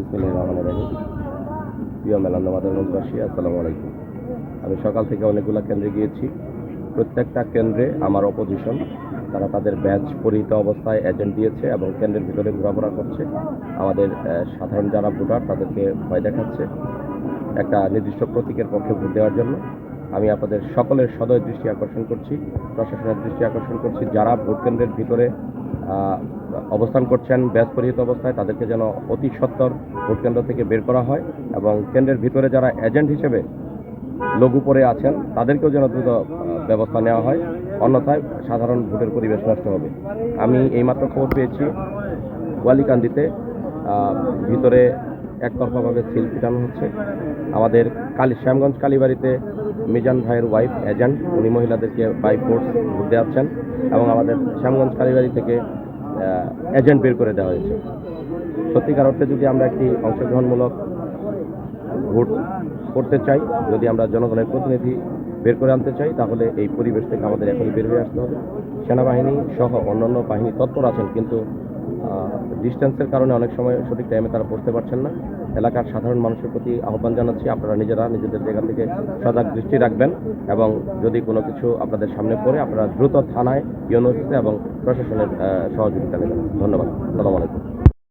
বিসমিল্লাহির রহমানির রহিম। প্রিয় মেলান্দবাসী, আসসালামু আলাইকুম। আমি সকাল থেকে অনেকগুলো কেন্দ্রে গিয়েছি। প্রত্যেকটা কেন্দ্রে আমার অপোজিশন, তারা তাদের ব্যাচ পরিহিত অবস্থায় এজেন্ট দিয়েছে এবং কেন্দ্রের ভিতরে ঘোরাফেরা করছে। আমাদের সাধারণ যারা ভোটার তাদেরকে ভয় দেখাচ্ছে একটা নির্দিষ্ট প্রতীকের পক্ষে ভোট দেওয়ার জন্য। আমি আপনাদের সকলের সদয় দৃষ্টি আকর্ষণ করছি, প্রশাসনের দৃষ্টি আকর্ষণ করছি, যারা ভোট কেন্দ্রের ভিতরে অবস্থান করছেন ব্যাচ পরিহিত অবস্থায় তাদেরকে যেন অতি সত্বর ভোট কেন্দ্র থেকে বের করা হয় এবং কেন্দ্রের ভিতরে যারা এজেন্ট হিসেবে লঘু পড়ে আছেন তাদেরকেও যেন দ্রুত ব্যবস্থা নেওয়া হয়, অন্যথায় সাধারণ ভোটের পরিবেশ নষ্ট হবে। আমি এইমাত্র খবর পেয়েছি ওয়ালিকান্দিতে ভিতরে একতরফাভাবে সিল পিটানো হচ্ছে। আমাদের শ্যামগঞ্জ কালীবাড়িতে মিজান ভাইয়ের ওয়াইফ এজেন্ট, উনি মহিলাদেরকে বাই ফোর্স ভোট দেওয়াচ্ছেন এবং আমাদের শ্যামগঞ্জ কালীবাড়ি থেকে এজেন্ট বের করে দেওয়া হয়েছে। সত্যিকার অর্থে যদি আমরা একটি অংশগ্রহণমূলক ভোট করতে চাই, যদি আমরা জনগণের প্রতিনিধি বের করে আনতে চাই, তাহলে এই পরিবেশ থেকে আমাদের এখনই বের হয়ে আসতে হবে। সেনাবাহিনী সহ অন্যান্য বাহিনী তৎপর আছেন, কিন্তু ডিস্টেন্সের কারণে অনেক সময় সঠিক টাইমে তারা পৌঁছতে পারছেন না। এলাকার সাধারণ মানুষের প্রতি আহ্বান জানাচ্ছি, আপনারা নিজেরা নিজেদের জায়গা থেকে সজাগ দৃষ্টি রাখবেন এবং যদি কোনো কিছু আপনাদের সামনে পড়ে আপনারা দ্রুত থানায়, ইউনো অফিসে এবং প্রশাসনের সহযোগিতা নেবেন। ধন্যবাদ। আসসালামু আলাইকুম।